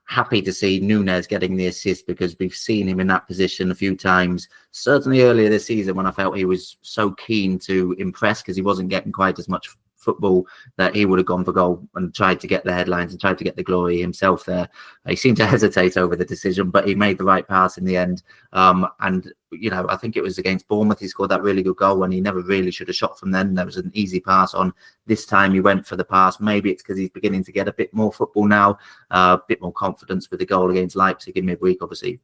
happy to see Nunez getting the assist because we've seen him in that position a few times. Certainly earlier this season when I felt he was so keen to impress because he wasn't getting quite as much football, that he would have gone for goal and tried to get the headlines and tried to get the glory himself there. He seemed to hesitate over the decision, but he made the right pass in the end. And, you know, I think it was against Bournemouth, he scored that really good goal when he never really should have shot from then. There was an easy pass on. This time he went for the pass. Maybe it's because he's beginning to get a bit more football now, a bit more confidence with the goal against Leipzig in midweek. Obviously,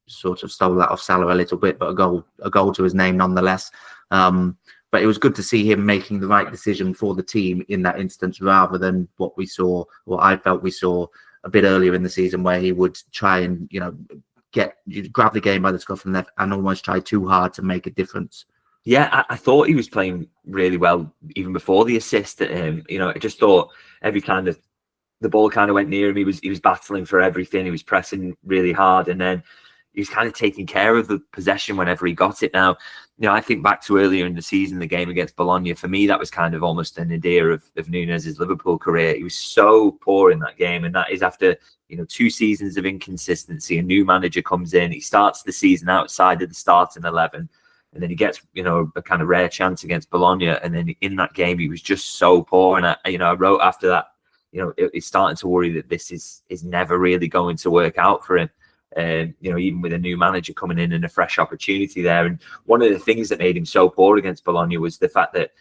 sort of stole that off Salah a little bit, but a goal to his name nonetheless. But it was good to see him making the right decision for the team in that instance, rather than what we saw, or I felt we saw a bit earlier in the season, where he would try and, you know, grab the game by the scruff and left and almost try too hard to make a difference. Yeah, I thought he was playing really well even before the assist. You know, I just thought every kind of the ball kind of went near him. He was battling for everything. He was pressing really hard, and then he was kind of taking care of the possession whenever he got it. Now, you know, I think back to earlier in the season, the game against Bologna. For me, that was kind of almost an nadir of Nunez's Liverpool career. He was so poor in that game, and that is after, you know, 2 seasons of inconsistency. A new manager comes in. He starts the season outside of the starting 11, and then he gets, you know, a kind of rare chance against Bologna. And then in that game, he was just so poor. And I wrote after that, you know, it's starting to worry that this is never really going to work out for him. You know, even with a new manager coming in and a fresh opportunity there. And one of the things that made him so poor against Bologna was the fact that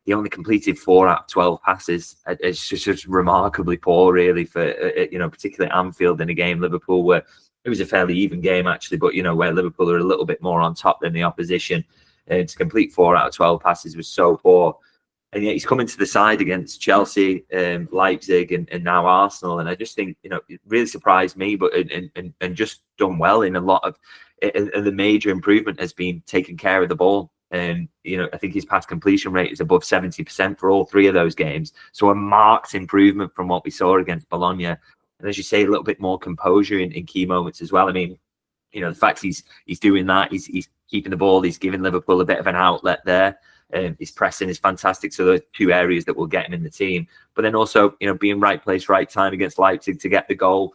he only completed 4 out of 12 passes. It's just remarkably poor, really, for, you know, particularly Anfield in a game, Liverpool, where it was a fairly even game, actually, but, you know, where Liverpool are a little bit more on top than the opposition. And to complete 4 out of 12 passes was so poor. And yet he's coming to the side against Chelsea, Leipzig, and now Arsenal. And I just think, you know, it really surprised me, but and just done well in a lot of. And the major improvement has been taking care of the ball. And, you know, I think his pass completion rate is above 70% for all 3 of those games. So a marked improvement from what we saw against Bologna. And as you say, a little bit more composure in key moments as well. I mean, you know, the fact he's doing that, he's keeping the ball, he's giving Liverpool a bit of an outlet there. His pressing is fantastic. So those 2 areas that will get him in the team. But then also, you know, being right place, right time against Leipzig to get the goal,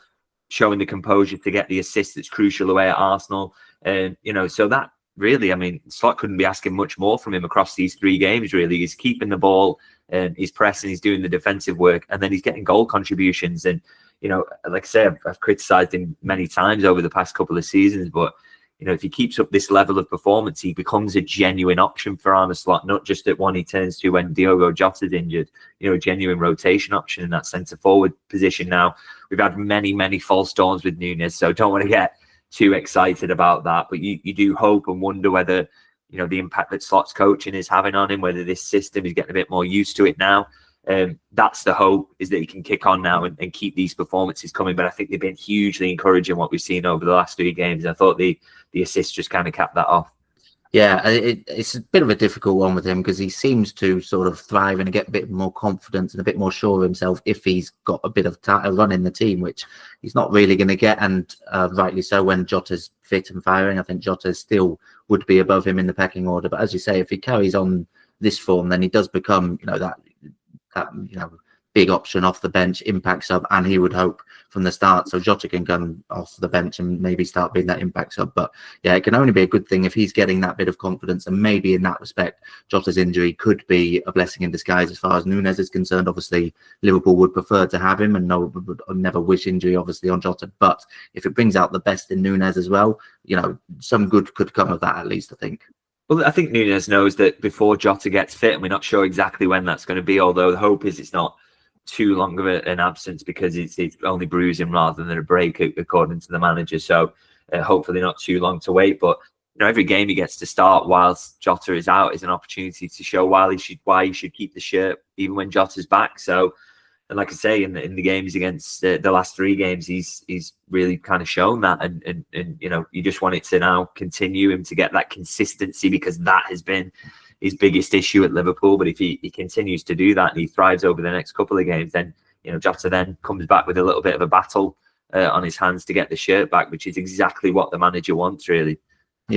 showing the composure to get the assist that's crucial away at Arsenal. And, you know, so that really, I mean, Slot couldn't be asking much more from him across these 3 games, really. He's keeping the ball, and he's pressing, he's doing the defensive work, and then he's getting goal contributions. And, you know, like I say, I've criticised him many times over the past couple of seasons, but, you know, if he keeps up this level of performance, he becomes a genuine option for Arne Slot, not just at one he turns to when Diogo Jota is injured, you know, a genuine rotation option in that centre-forward position. Now, we've had many false dawns with Nunez, so don't want to get too excited about that. But you do hope and wonder whether, you know, the impact that Slot's coaching is having on him, whether this system is getting a bit more used to it now. That's the hope, is that he can kick on now and keep these performances coming. But I think they've been hugely encouraging, what we've seen over the last 3 games. I thought the assist just kind of capped that off. Yeah, it's a bit of a difficult one with him because he seems to sort of thrive and get a bit more confidence and a bit more sure of himself if he's got a bit of a run in the team, which he's not really going to get. And rightly so, when Jota's fit and firing, I think Jota still would be above him in the pecking order. But as you say, if he carries on this form, then he does become, you know, that you know, big option off the bench, impact sub, and he would hope from the start. So Jota can come off the bench and maybe start being that impact sub. But yeah, it can only be a good thing if he's getting that bit of confidence. And maybe in that respect, Jota's injury could be a blessing in disguise as far as Nunez is concerned. Obviously, Liverpool would prefer to have him and would never wish injury, obviously, on Jota. But if it brings out the best in Nunez as well, you know, some good could come of that, at least, I think. Well, I think Nunez knows that before Jota gets fit, and we're not sure exactly when that's going to be, although the hope is it's not too long of an absence, because it's only bruising rather than a break, according to the manager. So hopefully not too long to wait. But, you know, every game he gets to start whilst Jota is out is an opportunity to show why he should keep the shirt even when Jota's back. So, and like I say, in the games against the last 3 games, he's really kind of shown that, and you know, you just want it to now continue, him to get that consistency, because that has been his biggest issue at Liverpool. But if he continues to do that and he thrives over the next couple of games, then, you know, Jota then comes back with a little bit of a battle on his hands to get the shirt back, which is exactly what the manager wants, really.